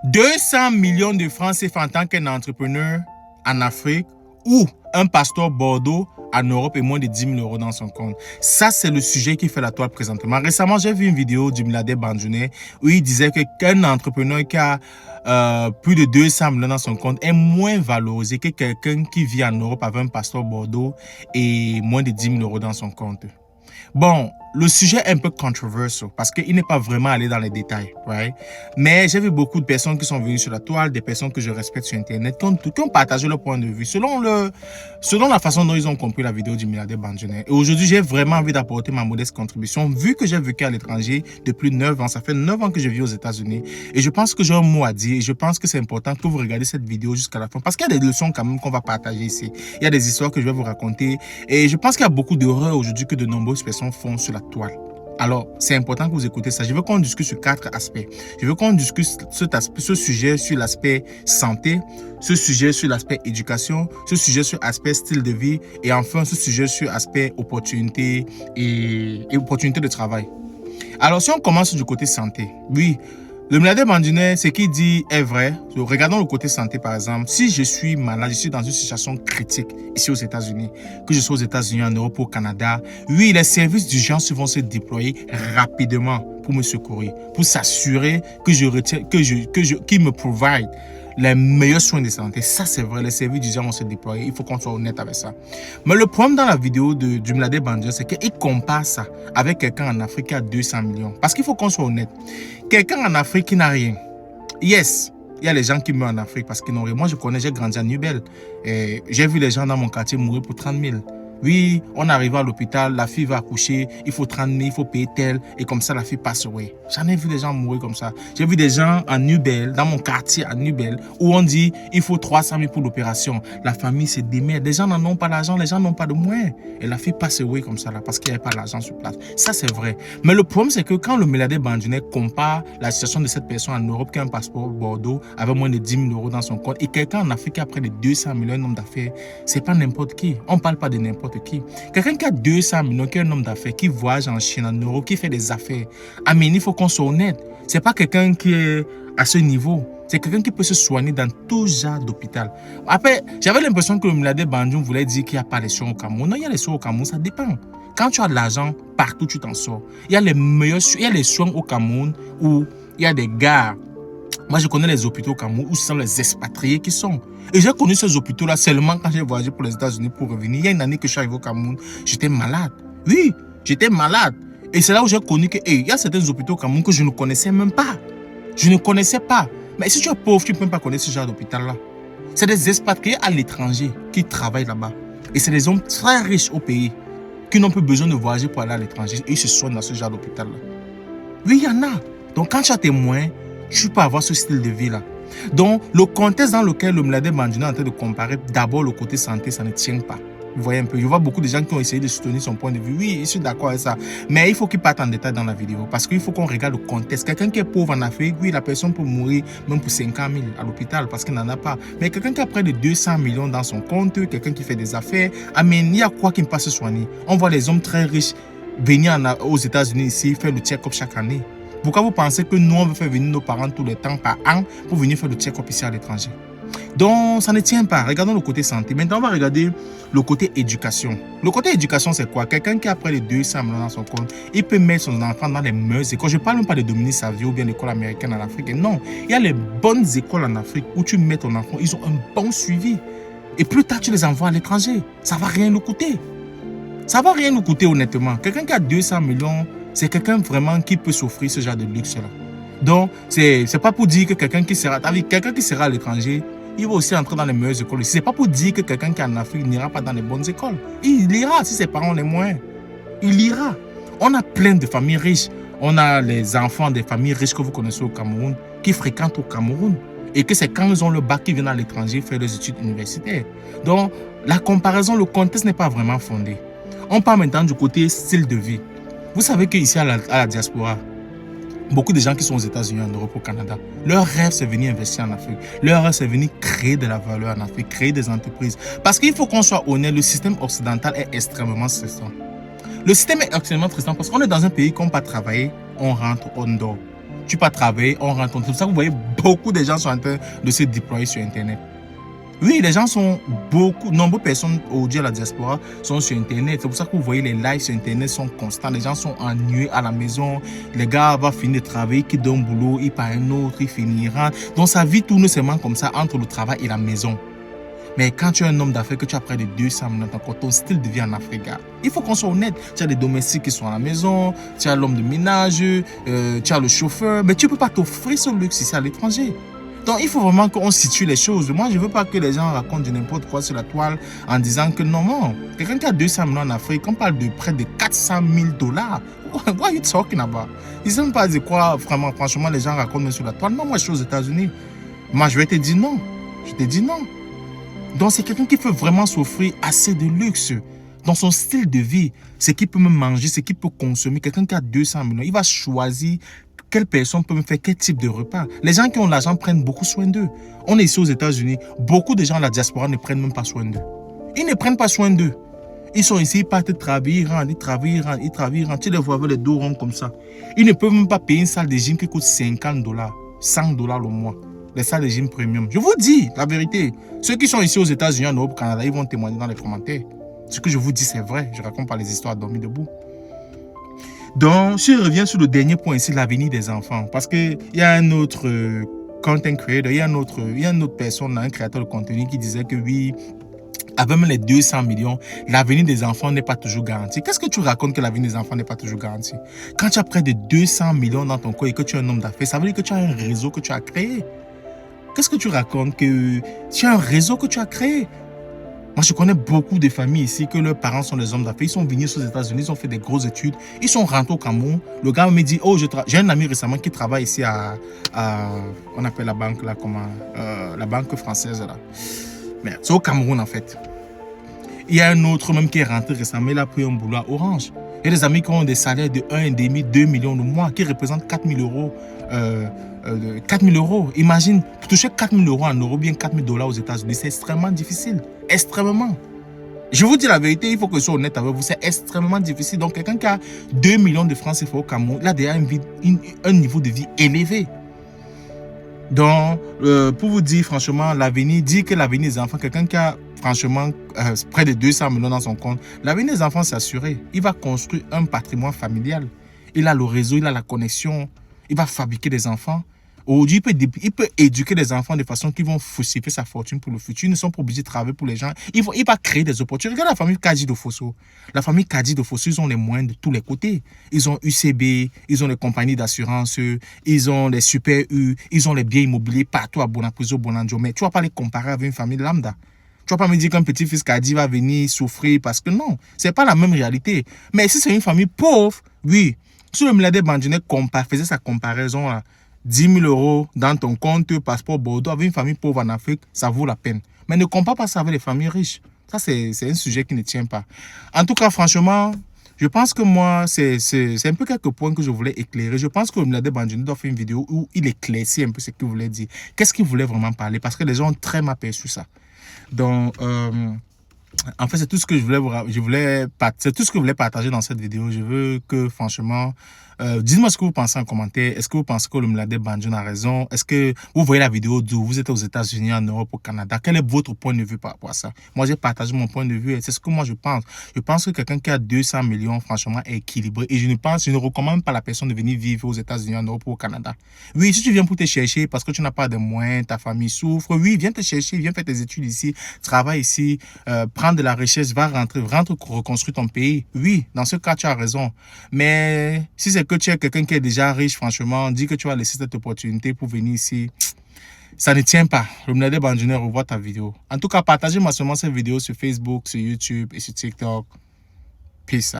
200 millions de francs CFA en tant qu'un entrepreneur en Afrique ou un pasteur Bordeaux en Europe et moins de 10 000 euros dans son compte. Ça, c'est le sujet qui fait la toile présentement. Récemment, j'ai vu une vidéo du milliardaire Banjounais où il disait qu'un entrepreneur qui a plus de 200 millions dans son compte est moins valorisé que quelqu'un qui vit en Europe avec un pasteur Bordeaux et moins de 10 000 euros dans son compte. Bon, le sujet est un peu controversial parce qu'il n'est pas vraiment allé dans les détails, right? Mais j'ai vu beaucoup de personnes qui sont venues sur la toile, des personnes que je respecte sur Internet, qui ont partagé leur point de vue selon la façon dont ils ont compris la vidéo du milliardaire Banjounais. Et aujourd'hui, j'ai vraiment envie d'apporter ma modeste contribution vu que j'ai vécu à l'étranger depuis 9 ans. Ça fait 9 ans que je vis aux États-Unis et je pense que j'ai un mot à dire et je pense que c'est important que vous regardez cette vidéo jusqu'à la fin parce qu'il y a des leçons quand même qu'on va partager ici. Il y a des histoires que je vais vous raconter et je pense qu'il y a beaucoup d'erreurs aujourd'hui que de nombreuses personnes font sur la toile. Alors, c'est important que vous écoutez ça. Je veux qu'on discute sur 4 aspects. Je veux qu'on discute ce sujet sur l'aspect santé, ce sujet sur l'aspect éducation, ce sujet sur l'aspect style de vie et enfin ce sujet sur l'aspect opportunité et opportunité de travail. Alors, si on commence du côté santé, oui, le milliardaire Banjounais, ce qu'il dit est vrai. Regardons le côté santé, par exemple. Si je suis malade, je suis dans une situation critique ici aux États-Unis, que je sois aux États-Unis, en Europe ou au Canada, oui, les services d'urgence vont se déployer rapidement pour me secourir, pour s'assurer qu'ils me provide les meilleurs soins de santé. Ça, c'est vrai, les services d'urgence vont se déployer. Il faut qu'on soit honnête avec ça. Mais le problème dans la vidéo du milliardaire Banjounais, c'est qu'il compare ça avec quelqu'un en Afrique qui a 200 millions. Parce qu'il faut qu'on soit honnête. Quelqu'un en Afrique qui n'a rien. Yes, il y a les gens qui meurent en Afrique parce qu'ils n'ont rien. Moi, je connais, j'ai grandi à Nubel. J'ai vu les gens dans mon quartier mourir pour 30 000. Oui, on arrive à l'hôpital, la fille va accoucher, il faut 30 000, il faut payer tel, et comme ça, la fille passe away. J'en ai vu des gens mourir comme ça. J'ai vu des gens à Nubel, dans mon quartier à Nubel, où on dit, il faut 300 000 pour l'opération. La famille se démerde. Les gens n'en ont pas l'argent, les gens n'ont pas de moyens. Et la fille passe away comme ça, là, parce qu'il n'y avait pas l'argent sur place. Ça, c'est vrai. Mais le problème, c'est que quand le milliardaire Banjounais compare la situation de cette personne en Europe qui a un passeport Bordeaux avec moins de 10 000 euros dans son compte, et quelqu'un en Afrique qui a près de 200 millions d'hommes d'affaires, c'est pas n'importe qui. On ne parle pas de n'importe qui. Quelqu'un qui a 200 millions, qui est un homme d'affaires, qui voyage en Chine, en Europe, qui fait des affaires. Ah, mais il faut qu'on soit honnête. C'est pas quelqu'un qui est à ce niveau. C'est quelqu'un qui peut se soigner dans tout genre d'hôpital. Après, j'avais l'impression que le milliardaire Banjounais voulait dire qu'il n'y a pas les soins au Cameroun. Non, il y a les soins au Cameroun, ça dépend. Quand tu as de l'argent, partout tu t'en sors. Il y a les meilleurs soins, il y a les soins au Cameroun où il y a des gars. Moi, je connais les hôpitaux au Cameroun où ce sont les expatriés qui sont. Et j'ai connu ces hôpitaux-là seulement quand j'ai voyagé pour les États-Unis pour revenir. Il y a une année que je suis arrivé au Cameroun, j'étais malade. Oui, j'étais malade. Et c'est là où j'ai connu que, il y a certains hôpitaux au Cameroun que je ne connaissais même pas. Je ne connaissais pas. Mais si tu es pauvre, tu ne peux même pas connaître ce genre d'hôpital-là. C'est des expatriés à l'étranger qui travaillent là-bas. Et c'est des hommes très riches au pays qui n'ont plus besoin de voyager pour aller à l'étranger. Et ils se soignent dans ce genre d'hôpital-là. Oui, il y en a. Donc, quand tu as tes moyens, tu peux avoir ce style de vie-là. Donc, le contexte dans lequel le milliardaire Banjounais est en train de comparer d'abord le côté santé, ça ne tient pas. Vous voyez un peu, je vois beaucoup de gens qui ont essayé de soutenir son point de vue. Oui, je suis d'accord avec ça. Mais il faut qu'il parte en détail dans la vidéo parce qu'il faut qu'on regarde le contexte. Quelqu'un qui est pauvre en Afrique, oui, la personne peut mourir même pour 50 000 à l'hôpital parce qu'il n'en a pas. Mais quelqu'un qui a près de 200 millions dans son compte, quelqu'un qui fait des affaires, il y a quoi qui ne peut pas se soigner? On voit les hommes très riches venir aux États-Unis ici faire le check-up chaque année. Pourquoi vous pensez que nous, on veut faire venir nos parents tout le temps par an pour venir faire le check-up ici à l'étranger? Donc, ça ne tient pas. Regardons le côté santé. Maintenant, on va regarder le côté éducation. Le côté éducation, c'est quoi? Quelqu'un qui a près de 200 millions dans son compte, il peut mettre son enfant dans les meilleures écoles. Je ne parle même pas de Dominique Savio ou bien l'école américaine en Afrique. Non, il y a les bonnes écoles en Afrique où tu mets ton enfant, ils ont un bon suivi. Et plus tard, tu les envoies à l'étranger. Ça ne va rien nous coûter. Ça ne va rien nous coûter, honnêtement. Quelqu'un qui a 200 millions, c'est quelqu'un vraiment qui peut s'offrir ce genre de luxe-là. Donc, c'est pas pour dire que quelqu'un qui sera à l'étranger, il va aussi entrer dans les meilleures écoles. Ce n'est pas pour dire que quelqu'un qui est en Afrique n'ira pas dans les bonnes écoles. Il ira si ses parents ont les moyens. Il ira. On a plein de familles riches. On a les enfants des familles riches que vous connaissez au Cameroun, qui fréquentent au Cameroun. Et que c'est quand ils ont le bac qu'ils viennent à l'étranger faire des études universitaires. Donc, la comparaison, le contexte n'est pas vraiment fondé. On parle maintenant du côté style de vie. Vous savez qu'ici à la diaspora, beaucoup de gens qui sont aux États-Unis, en Europe, au Canada, leur rêve, c'est venir investir en Afrique. Leur rêve, c'est venir créer de la valeur en Afrique, créer des entreprises. Parce qu'il faut qu'on soit honnête, le système occidental est extrêmement stressant. Le système est extrêmement stressant parce qu'on est dans un pays qu'on ne peut pas travailler, on rentre, on dort. tu peux travailler, on rentre. C'est pour ça que vous voyez beaucoup de gens sont en train de se déployer sur Internet. Oui, les gens sont nombreuses personnes aujourd'hui à la diaspora sont sur Internet. C'est pour ça que vous voyez les lives sur Internet sont constants. Les gens sont ennuyés à la maison. Les gars vont finir de travailler, qui donnent un boulot, il part un autre, il finira. Donc sa vie tourne seulement comme ça entre le travail et la maison. Mais quand tu es un homme d'affaires, que tu as près de 200 millions, ton style de vie en Afrique, il faut qu'on soit honnête. Tu as des domestiques qui sont à la maison, tu as l'homme de ménage, tu as le chauffeur, mais tu ne peux pas t'offrir ce luxe ici à l'étranger. Donc, il faut vraiment qu'on situe les choses. Moi, je ne veux pas que les gens racontent de n'importe quoi sur la toile en disant que non, quelqu'un qui a 200 millions en Afrique, on parle de près de 400 000 $. What are you talking about? Ils ne savent pas de quoi, vraiment, franchement, les gens racontent sur la toile. Non, moi, je suis aux États-Unis. Moi, je vais te dire non. Je te dis non. Donc, c'est quelqu'un qui peut vraiment s'offrir assez de luxe dans son style de vie. C'est qui peut me manger, c'est qui peut consommer. Quelqu'un qui a 200 millions, il va choisir quelle personne peut me faire quel type de repas. Les gens qui ont l'argent prennent beaucoup soin d'eux. On est ici aux États-Unis. Beaucoup de gens de la diaspora ne prennent même pas soin d'eux. Ils ne prennent pas soin d'eux. Ils sont ici, ils partent travailler, ils travaillent. Tu les vois avec les dos ronds comme ça. Ils ne peuvent même pas payer une salle de gym qui coûte 50 $, 100 $ le mois. Les salles de gym premium. Je vous dis la vérité. Ceux qui sont ici aux États-Unis, en Europe, au Canada, ils vont témoigner dans les commentaires. Ce que je vous dis, c'est vrai. Je raconte pas les histoires dormies debout. Donc, si je reviens sur le dernier point ici, l'avenir des enfants. Parce qu'il y a un autre content creator, il y a une autre personne, un créateur de contenu qui disait que oui, avec même les 200 millions, l'avenir des enfants n'est pas toujours garanti. Qu'est-ce que tu racontes que l'avenir des enfants n'est pas toujours garanti? Quand tu as près de 200 millions dans ton corps et que tu es un homme d'affaires, ça veut dire que tu as un réseau que tu as créé. Qu'est-ce que tu racontes? Que tu as un réseau que tu as créé. Moi, je connais beaucoup de familles ici que leurs parents sont des hommes d'affaires. Ils sont venus aux États-Unis, ils ont fait des grosses études. Ils sont rentrés au Cameroun. Le gars me dit, oh, j'ai un ami récemment qui travaille ici on appelle la banque là, comment, la banque française là. Mais c'est au Cameroun en fait. Il y a un autre même qui est rentré récemment, il a pris un boulot à Orange. Il y a des amis qui ont des salaires de 1,5, 2 millions le mois, qui représentent 4 000 euros. 4 000 euros. Imagine, pour toucher 4 000 euros en euros, bien 4 000 $ aux États-Unis, c'est extrêmement difficile. Extrêmement. Je vous dis la vérité, il faut que je sois honnête avec vous, c'est extrêmement difficile. Donc, quelqu'un qui a 2 millions de francs CFA au Cameroun, il a déjà un niveau de vie élevé. Donc, pour vous dire franchement, dire que l'avenir des enfants, quelqu'un qui a franchement près de 200 millions dans son compte, l'avenir des enfants, c'est assuré. Il va construire un patrimoine familial. Il a le réseau, il a la connexion. Il va fabriquer des enfants. Aujourd'hui, il peut éduquer les enfants de façon qu'ils vont falsifier sa fortune pour le futur. Ils ne sont pas obligés de travailler pour les gens. Il va créer des opportunités. Regarde la famille Kadi Dofosso. La famille Kadi Dofosso, ils ont les moyens de tous les côtés. Ils ont UCB, ils ont les compagnies d'assurance, ils ont les super U, ils ont les biens immobiliers partout à Bonapuzo, Bonanjo. Mais tu ne vas pas les comparer avec une famille lambda. Tu ne vas pas me dire qu'un petit-fils Kadi va venir souffrir parce que non, ce n'est pas la même réalité. Mais si c'est une famille pauvre, oui. Si le milliardaire Bandjiné faisait sa comparaison à 10 000 euros dans ton compte, passeport Bordeaux, avec une famille pauvre en Afrique, ça vaut la peine. Mais ne compare pas ça avec les familles riches. Ça, c'est un sujet qui ne tient pas. En tout cas, franchement, je pense que moi, c'est un peu quelques points que je voulais éclairer. Je pense que le milliardaire Bandjiné doit faire une vidéo où il éclaircit un peu ce qu'il voulait dire. Qu'est-ce qu'il voulait vraiment parler? Parce que les gens ont très mal perçu ça. Donc, en fait, c'est tout ce que c'est tout ce que je voulais partager dans cette vidéo. Je veux que, franchement, dites-moi ce que vous pensez en commentaire. Est-ce que vous pensez que le milliardaire Bandjiné a raison? Est-ce que vous voyez la vidéo d'où vous êtes aux États-Unis, en Europe, au Canada? Quel est votre point de vue par rapport à ça? Moi, j'ai partagé mon point de vue et c'est ce que moi je pense. Je pense que quelqu'un qui a 200 millions, franchement, est équilibré. Et je ne recommande pas à la personne de venir vivre aux États-Unis, en Europe ou au Canada. Oui, si tu viens pour te chercher parce que tu n'as pas de moyens, ta famille souffre, oui, viens te chercher, viens faire tes études ici, travaille ici, prends de la richesse, rentre, reconstruire ton pays. Oui, dans ce cas, tu as raison. Mais si c'est que tu es quelqu'un qui est déjà riche, franchement, dis que tu vas laisser cette opportunité pour venir ici, ça ne tient pas. Le milliardaire Bandjiné revoit ta vidéo. En tout cas, partagez-moi seulement cette vidéo sur Facebook, sur YouTube et sur TikTok. Peace.